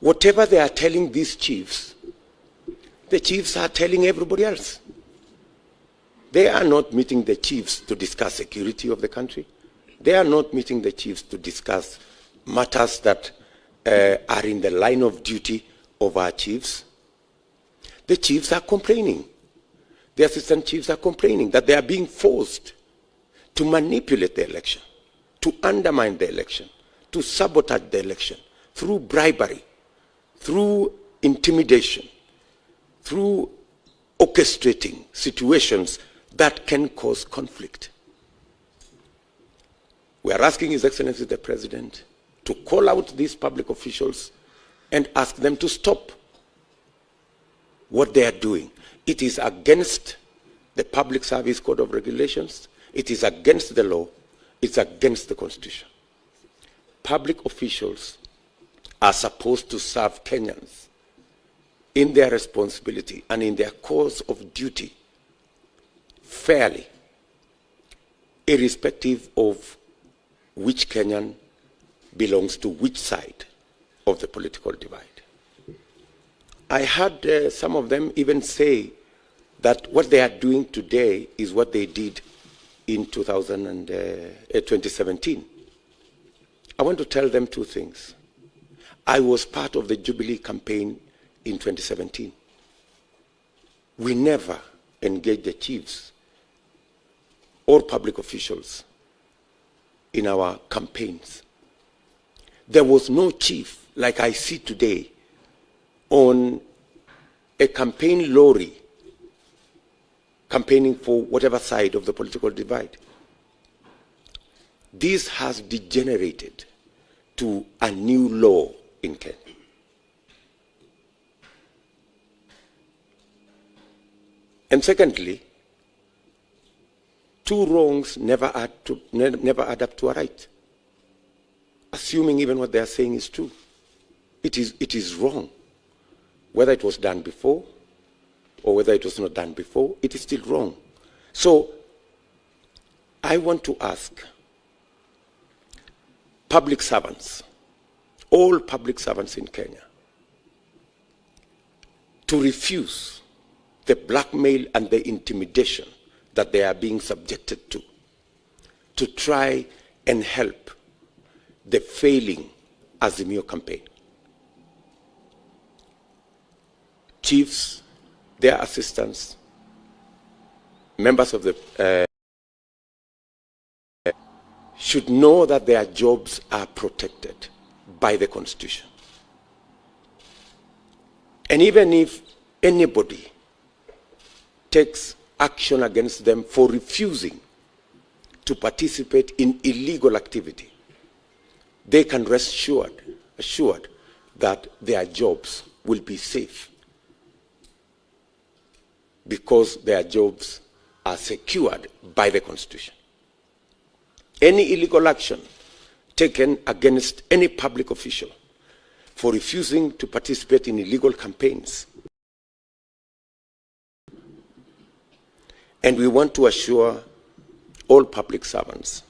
Whatever they are telling these chiefs, the chiefs are telling everybody else. They are not meeting the chiefs to discuss security of the country. They are not meeting the chiefs to discuss matters that are in the line of duty of our chiefs. The chiefs are complaining. The assistant chiefs are complaining that they are being forced to manipulate the election, to undermine the election, to sabotage the election through bribery, through intimidation, through orchestrating situations that can cause conflict. We are asking His Excellency the President to call out these public officials and ask them to stop what they are doing. It is against the Public Service Code of Regulations. It is against the law. It's against the Constitution. Public officials are supposed to serve Kenyans in their responsibility and in their course of duty fairly, irrespective of which Kenyan belongs to which side of the political divide. I heard some of them even say that what they are doing today is what they did in 2017. I want to tell them two things. I was part of the Jubilee campaign in 2017. We never engaged the chiefs or public officials in our campaigns. There was no chief like I see today on a campaign lorry campaigning for whatever side of the political divide. This has degenerated to a new law in Kenya. And secondly, two wrongs never add up to a right. Assuming even what they are saying is true. It is wrong. Whether it was done before or whether it was not done before, it is still wrong. So I want to ask public servants, all public servants in Kenya, to refuse the blackmail and the intimidation that they are being subjected to try and help the failing Azimio campaign. Chiefs, their assistants, members of the should know that their jobs are protected by the Constitution. And even if anybody takes action against them for refusing to participate in illegal activity, they can rest assured that their jobs will be safe because their jobs are secured by the Constitution. Any illegal action taken against any public official for refusing to participate in illegal campaigns, and we want to assure all public servants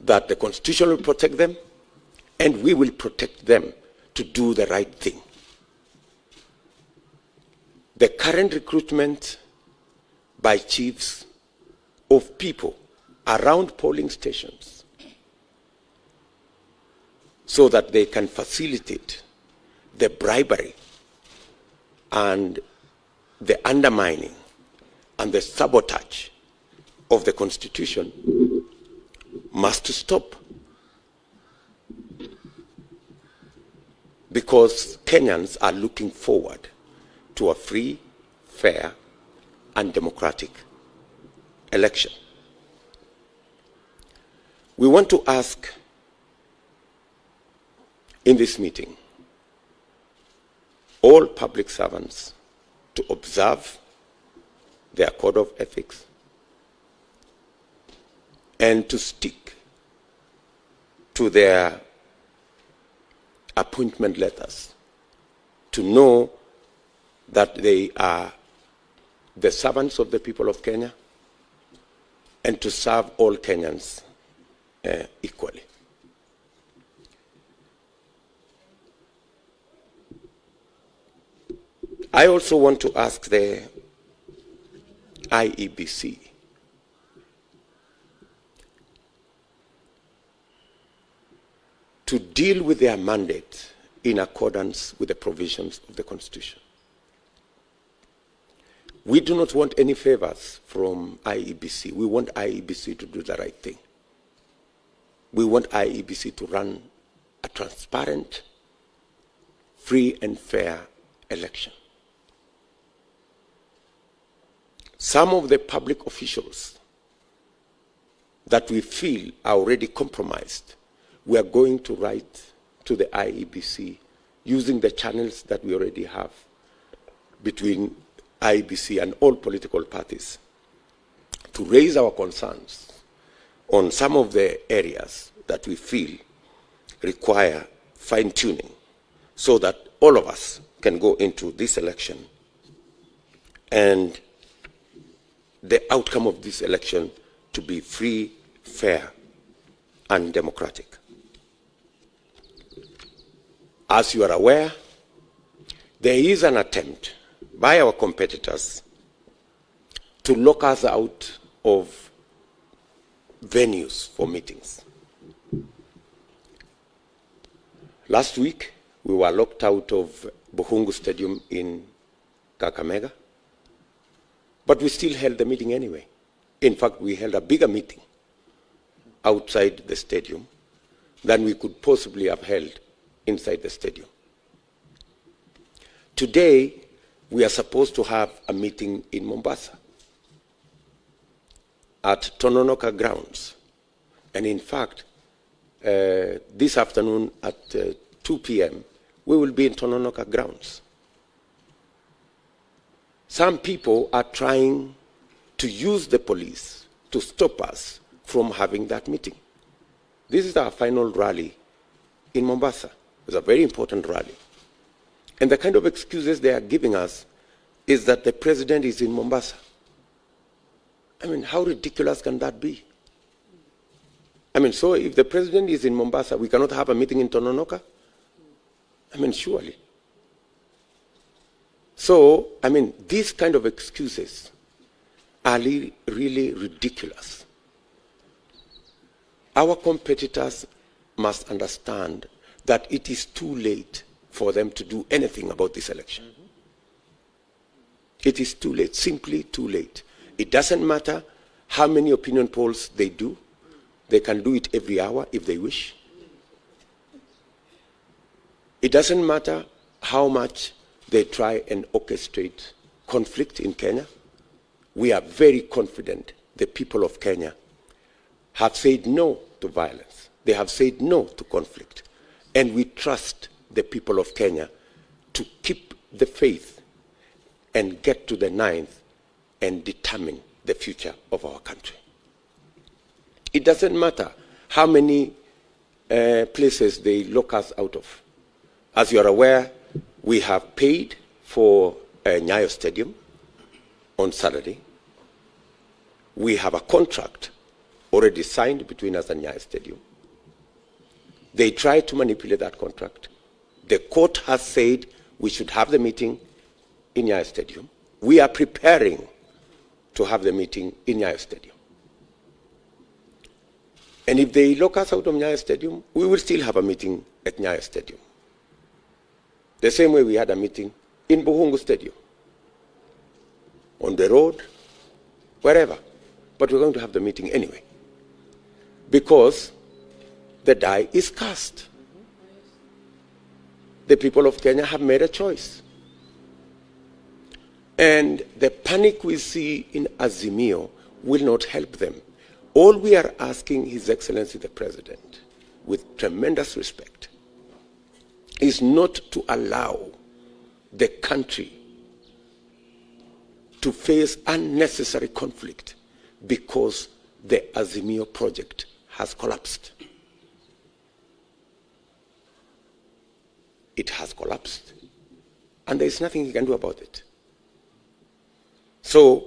that the Constitution will protect them and we will protect them to do the right thing. The current recruitment by chiefs of people around polling stations so that they can facilitate the bribery and the undermining and the sabotage of the Constitution must stop. Because Kenyans are looking forward to a free, fair, and democratic election. We want to ask in this meeting all public servants to observe their code of ethics and to stick to their appointment letters, to know that they are the servants of the people of Kenya and to serve all Kenyans equally. I also want to ask the IEBC to deal with their mandate in accordance with the provisions of the Constitution. We do not want any favors from IEBC. We want IEBC to do the right thing. We want IEBC to run a transparent, free and fair election. Some of the public officials that we feel are already compromised, we are going to write to the IEBC using the channels that we already have between IEBC and all political parties to raise our concerns on some of the areas that we feel require fine-tuning so that all of us can go into this election and the outcome of this election to be free, fair, and democratic. As you are aware, there is an attempt by our competitors to lock us out of venues for meetings. Last week, we were locked out of Buhungu Stadium in Kakamega, but we still held the meeting anyway. In fact, we held a bigger meeting outside the stadium than we could possibly have held inside the stadium. Today, we are supposed to have a meeting in Mombasa at Tononoka grounds. And in fact, this afternoon at 2 p.m., we will be in Tononoka grounds. Some people are trying to use the police to stop us from having that meeting. This is our final rally in Mombasa. It's a very important rally. And the kind of excuses they are giving us is that the president is in Mombasa. I mean, how ridiculous can that be? I mean, so if the president is in Mombasa, we cannot have a meeting in Tononoka? I mean, surely. So, I mean, these kind of excuses are really ridiculous. Our competitors must understand that it is too late for them to do anything about this election. It is too late, simply too late. It doesn't matter how many opinion polls they do. They can do it every hour if they wish. It doesn't matter how much they try and orchestrate conflict in Kenya. We are very confident the people of Kenya have said no to violence. They have said no to conflict. And we trust the people of Kenya to keep the faith and get to the 9th and determine the future of our country. It doesn't matter how many places they lock us out of. As you are aware, we have paid for Nyayo Stadium on Saturday. We have a contract already signed between us and Nyayo Stadium. They tried to manipulate that contract. The court has said we should have the meeting in Nyayo Stadium. We are preparing to have the meeting in Nyayo Stadium. And if they lock us out of Nyayo Stadium, we will still have a meeting at Nyayo Stadium. The same way we had a meeting in Buhungu Stadium, on the road, wherever. But we're going to have the meeting anyway, because the die is cast. The people of Kenya have made a choice. And the panic we see in Azimio will not help them. All we are asking His Excellency the President, with tremendous respect, is not to allow the country to face unnecessary conflict because the Azimio project has collapsed. It has collapsed, and there is nothing he can do about it. So,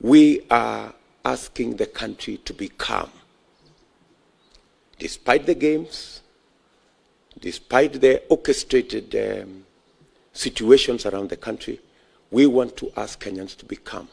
we are asking the country to be calm. Despite the games, despite the orchestrated situations around the country, we want to ask Kenyans to be calm.